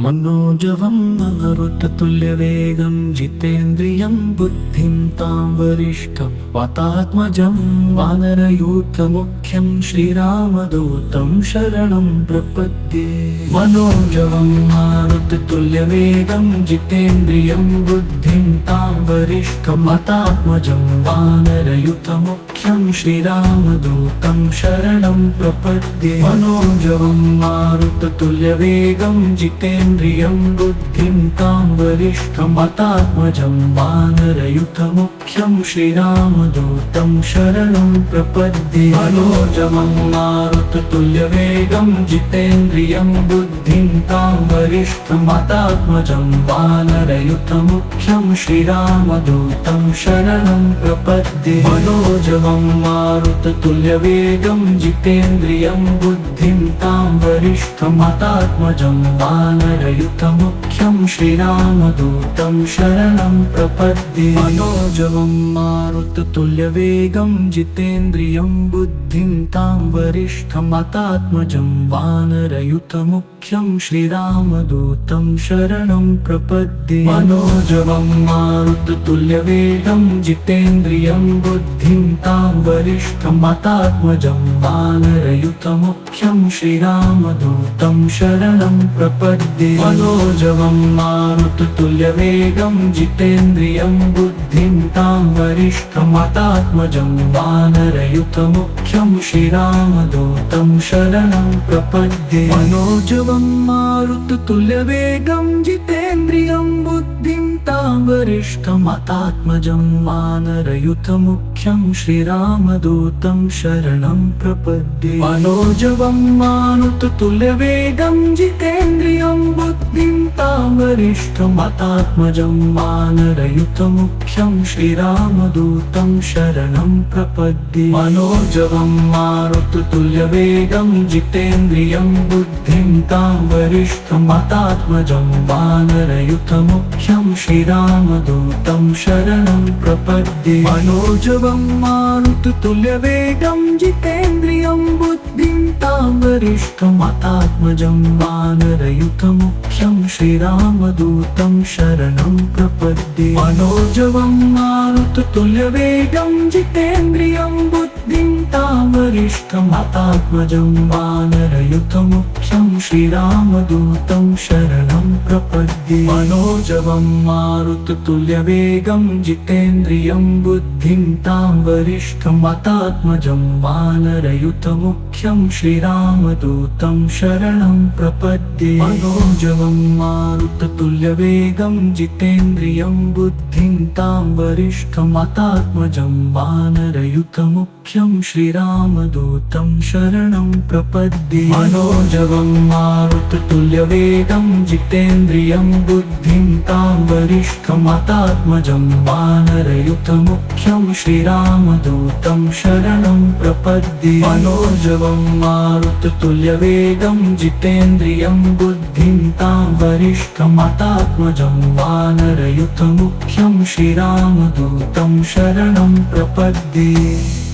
मनोजवं मारुततुल्यवेगं जितेन्द्रियं बुद्धिं तां वरिष्ठं वातात्मजं वानरयूथमुख्यं श्रीरामदूतं शरणं प्रपद्ये। मनोजवं मारुततुल्यवेगं जितेन्द्रियं बुद्धिं तां वरिष्ठं वातात्मजं वानरयूथमुख्यं श्रीरामदूतं शरणं प्रपद्ये। मनोजवं मारुततुल्यवेगं जितेन्द्रियं बुद्धिं तां वरिष्ठं वातात्मजं वानरयूथमुख्यं श्रीरामदूतं शरणं प्रपद्ये। मनोजवं मारुततुल्यवेगं जितेन्द्रियं बुद्धिं तां वरिष्ठं वातात्मजं वानरयूथमुख्यं श्रीरामदूतं शरणं प्रपद्ये। मनोजवं मारुततुल्यवेगं जितेन्द्रियं बुद्धिं तां वरिष्ठं वातात्मजं वानरयूथमुख्यं श्रीरामदूतं शरणं प्रपद्ये। मनोजवं मारुततुल्यवेगं जितेन्द्रियं बुद्धिं तां वरिष्ठं वातात्मजं वानरयूथमुख्यं श्रीरामदूतं शरणं प्रपद्ये। मनोजवं मारुततुल्यवेगं जितेन्द्रियं बुद्धिं तां वरिष्ठं वातात्मजं वानरयूथमुख्यं श्रीरामदूतं शरणं प्रपद्ये। मनोजवं मारुततुल्यवेगं जितेन्द्रियं बुद्धिं तां वरिष्ठं वातात्मजं वानरयूथमुख्यं श्रीरामदूतं शरणं प्रपद्ये। मनोजवं मारुततुल्यवेगं जितेन्द्रियं बुद्धिं तां वरिष्ठं वातात्मजं वानरयूथमुख्यं श्रीरामदूतं शरणं प्रपद्ये। मनोजवं मारुततुल्यवेगं जितेन्द्रियं बुद्धिं तां वरिष्ठं वातात्मजं वानरयूथमुख्यं श्रीरामदूतं शरणं प्रपद्ये। मनोजवं मारुततुल्यवेगं जितेन्द्रियं बुद्धिं तां वरिष्ठं वातात्मजं वानरयूथमुख्यं श्रीरामदूतं शरणं प्रपद्ये। मनोजवं मारुततुल्यवेगं जितेन्द्रियं बुद्धिं तां वरिष्ठं वातात्मजं वानरयूथमुख्यं श्रीरामदूतं शरणं प्रपद्ये। मनोजवं मारुततुल्यवेगं जितेन्द्रियं बुद्धिं तां वरिष्ठं वातात्मजं वानरयूथमुख्यं श्रीरामदूतं शरणं प्रपद्ये। मनोजवं मारुततुल्यवेगं जितेन्द्रियं बुद्धिं तां वरिष्ठं वातात्मजं वानरयूथमुख्यं श्रीरामदूतं शरणं प्रपद्ये। मनोजवं मारुततुल्यवेगं जितेन्द्रियं बुद्धिं तां वरिष्ठं वातात्मजं वानरयूथमुख्यं श्रीरामदूतं शरणं प्रपद्ये। मनोजवं मारुततुल्यवेगं जितेन्द्रियं बुद्धिं तां वरिष्ठं वातात्मजं वानरयूथमुख्यं श्रीरामदूतं शरणं प्रपद्ये। मनोजवं मारुततुल्यवेगं जितेन्द्रियं बुद्धिं तां वरिष्ठं वातात्मजं वानरयूथमुख्यं श्रीरामदूतं शरणं प्रपद्ये।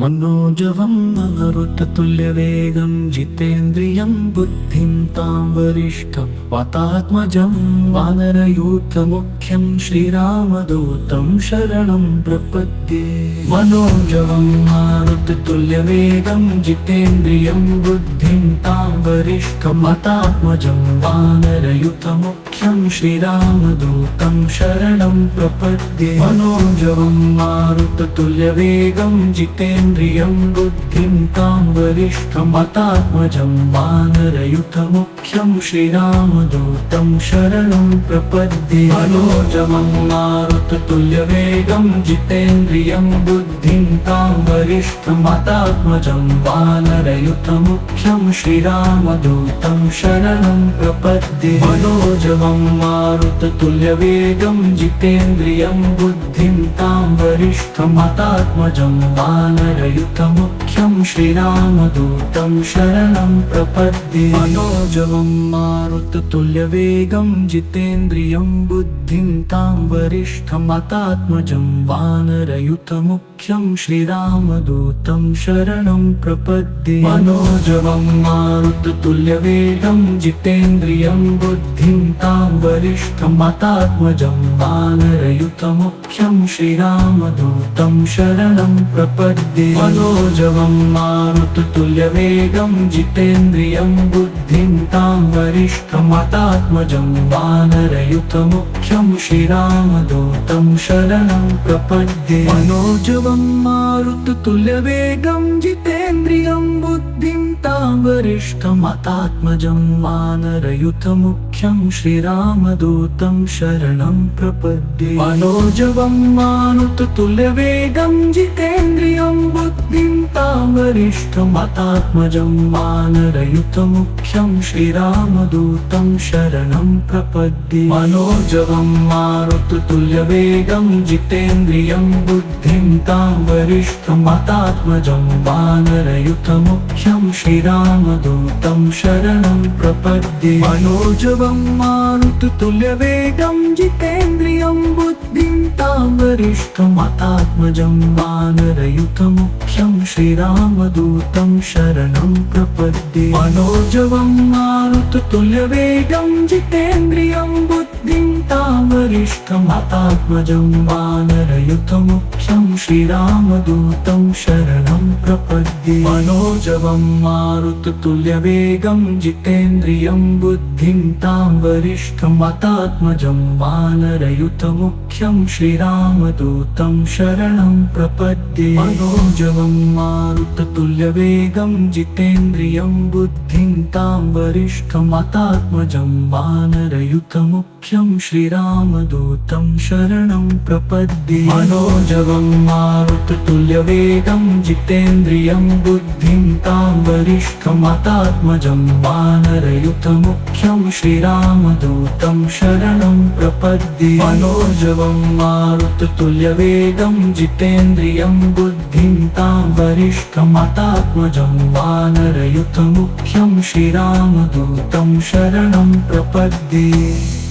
मनोजवं मारुततुल्यवेगं जितेन्द्रियं बुद्धिं तां वरिष्ठं वातात्मजं वानरयूथमुख्यं श्रीरामदूतं शरणं प्रपद्ये। मनोजवं मारुततुल्यवेगं जितेन्द्रियं बुद्धिं तां वरिष्ठं वातात्मजं वानरयूथमुख्यं श्रीरामदूतं शरणं प्रपद्ये। मनोजवं मारुततुल्यवेगं जितेन्द्रियं बुद्धिं तां वरिष्ठं वातात्मजं वानरयूथमुख्यं श्रीरामदूतं शरणं प्रपद्ये। मनोजवं मारुततुल्यवेगं जितेन्द्रियं बुद्धिं तां वरिष्ठं वातात्मजं वानरयूथमुख्यं श्रीरामदूतं शरणं प्रपद्ये। मनोजवं मारुततुल्यवेगं जितेन्द्रियं बुद्धिं तां वरिष्ठं वातात्मजं वानरयूथमुख्यं श्रीरामदूतं शरणं प्रपद्ये। मनोजवं मारुततुल्यवेगं जितेन्द्रियं बुद्धिं तां वरिष्ठं वातात्मजं वानरयूथमुख्यं मनोजवं श्रीरामदूतं शरणं प्रपद्ये मनोजवं मारुततुल्यवेगं जितेन्द्रियं बुद्धिं तां वरिष्ठं वातात्मजं वानरयुतमुख्यं श्रीरामदूतं शरणं प्रपद्ये मनोजवं मारुततुल्यवेगं जितेन्द्रियं बुद्धिं तां वरिष्ठं वातात्मजं वानरयुतमुख्यं श्रीरामदूतं शरणं प्रपद्ये मनोजवं मारुततुल्यवेगं जितेन्द्रियं बुद्धिं तां वरिष्ठं वातात्मजं वानरयुतमुख्यं श्रीरामदूतं शरणं प्रपद्ये मनोजवं मारुततुल्यवेगं जितेन्द्रियं बुद्धिं तां वरिष्ठं वातात्मजं वानरयुतमुख्यं श्रीरामदूतं शरणं प्रपद्ये मनोजवं मारुततुल्यवेगं जितेन्द्रियं बुद्धिं तां वरिष्ठं वातात्मजं वानरयुतमुख्यं श्रीरामदूतं शरणं प्रपद्ये मनोजवं मारुततुल्यवेगं जितेन्द्रियं बुद्धिं तां वरिष्ठं वातात्मजं वानरयुतमुख्यं श्रीरामदूतं शरणं प्रपद्ये मनोजवं मारुततुल्यवेगं जितेन्द्रियं बुद्धिं तां वरिष्ठं वातात्मजं वानरयुतमुख्यं श्रीरामदूतं शरणं प्रपद्ये मनोजवं मारुततुल्यवेगं जितेन्द्रियं बुद्धिं तां वरिष्ठं वातात्मजं वानरयुतमुख्यं श्रीरामदूतं शरणं प्रपद्ये मनोजवं मारुततुल्यवेगं जितेन्द्रियं बुद्धिं तां वरिष्ठं वातात्मजं वानरयुतमुख्यं श्रीरामदूतं शरणं प्रपद्ये मनोजवं मारुततुल्यवेगं जितेन्द्रियं बुद्धिं तां वरिष्ठं वातात्मजं वानरयुतमुख्यं श्रीरामदूतं शरणं प्रपद्ये मनोजवं मारुततुल्यवेगं जितेन्द्रियं बुद्धिं तां वरिष्ठं वातात्मजं वानरयुतमुख्यं श्रीरामदूतं शरणं प्रपद्ये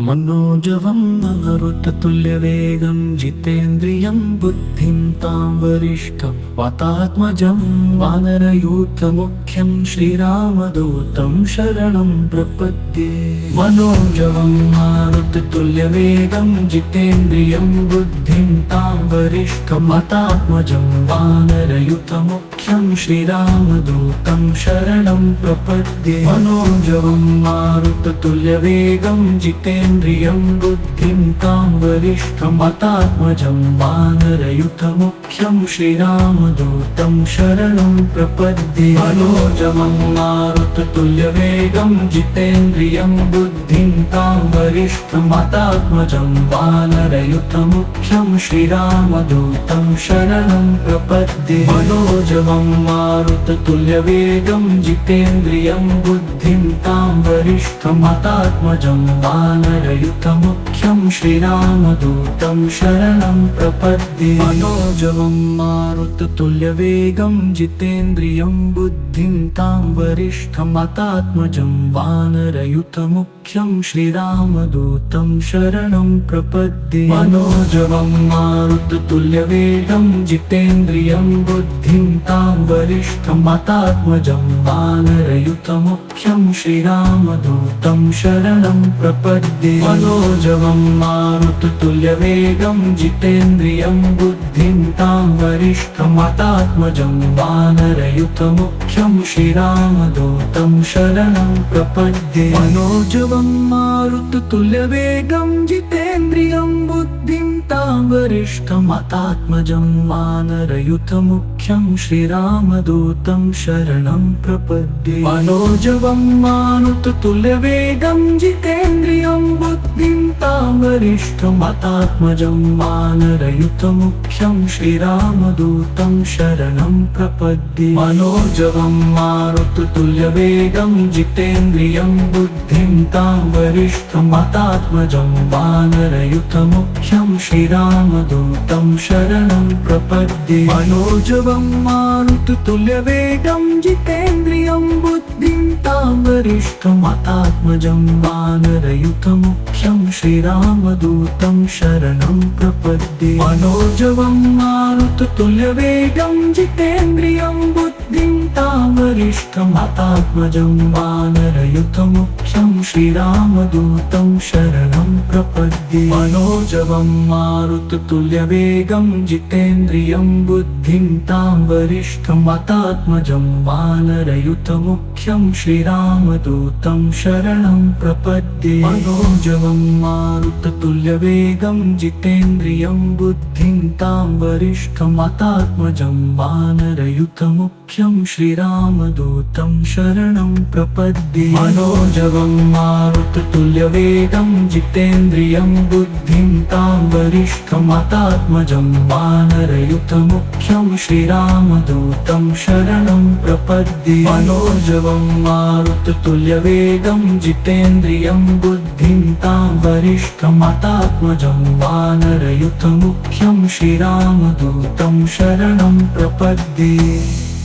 मनोजवं मारुततुल्यवेगं जितेन्द्रियं बुद्धिं तां वरिष्ठं वातात्मजं वानरयुतमुख्यं श्रीरामदूतं शरणं प्रपद्ये मनोजवं मारुततुल्यवेगं जितेन्द्रियं बुद्धिं तां वरिष्ठं वातात्मजं वानरयुतमुख्यं श्रीरामदूतं शरणं प्रपद्ये मनोजवं मारुततुल्यवेगं जितेन्द्रियं बुद्धिं तां वरिष्ठं वातात्मजं वानरयुतमुख्यं श्रीरामदूतं शरणं प्रपद्ये मनोजवं मारुततुल्यवेगं जितेन्द्रियं बुद्धिं तां वरिष्ठं वातात्मजं वानरयुतमुख्यं श्रीरामदूतं शरणं प्रपद्ये मनोजवं मारुततुल्यवेगं जितेन्द्रियं बुद्धिं तां वरिष्ठं वातात्मजं वानरयुतमुख्यं श्रीरामदूतं शरणं प्रपद्ये मनोजवं मारुततुल्यवेगं जितेन्द्रियं बुद्धिं तां वरिष्ठं वातात्मजं वानरयुतमुख्यं श्रीरामदूतं शरणं प्रपद्ये मनोजवं मारुततुल्यवेगं जितेन्द्रियं बुद्धिं तां वरिष्ठं वातात्मजं वानरयुतमुख्यं श्रीरामदूतं शरणं प्रपद्ये मनोजवं मारुततुल्यवेगं जितेन्द्रियं बुद्धिं तां वरिष्ठं वातात्मजं वानरयुतमुख्यं श्रीरामदूतं शरणं प्रपद्ये मनोजवं मारुततुल्यवेगं जितेन्द्रियं बुद्धिं तां वरिष्ठं वातात्मजं वानरयुतमुख्यं श्रीरामदूतं शरणं प्रपद्ये मनोजवं मारुततुल्यवेगं जितेन्द्रियं बुद्धिं तां वरिष्ठं वातात्मजं वानरयुतमुख्यं श्रीरामदूतं शरणं प्रपद्ये मनोजवं मारुततुल्यवेगं जितेन्द्रियं बुद्धिं तां वरिष्ठं वातात्मजं वानरयुतमुख्यं श्रीरामदूतं शरणं प्रपद्ये मनोजवं मनोजवं मारुततुल्यवेगं जितेन्द्रियं बुद्धिं तां वरिष्ठमातात्मजं वानरयुतमुख्यं श्रीरामदूतं शरणं प्रपद्ये मनोजवं मारुततुल्यवेगं जितेन्द्रियं बुद्धिं तां वरिष्ठमातात्मजं वानरयुतमुख्यं श्रीरामदूतं शरणं प्रपद्ये मनोजवं मारुततुल्यवेगं जितेन्द्रियं बुद्धिं तां वरिष्ठमातात्मजं वानरयुतमुख्यं श्रीरामदूतं शरणं प्रपद्ये मनोजवं मारुततुल्यवेगं जितेन्द्रियं बुद्धिं तां वरिष्ठमातात्मजं वानरयुतमुख्यं श्रीरामदूतं शरणं प्रपद्ये मनोजवं मारुततुल्यवेगं जितेन्द्रियं बुद्धिं तां वरिष्ठमातात्मजं वानरयुतमुख्यं श्रीरामदूतं शरणं प्रपद्ये मनोजवं मारुततुल्यवेगं जितेन्द्रियं बुद्धिं तां वरिष्ठमातात्मजं वानरयुतमुख्यं श्रीरामदूतं शरणं प्रपद्ये।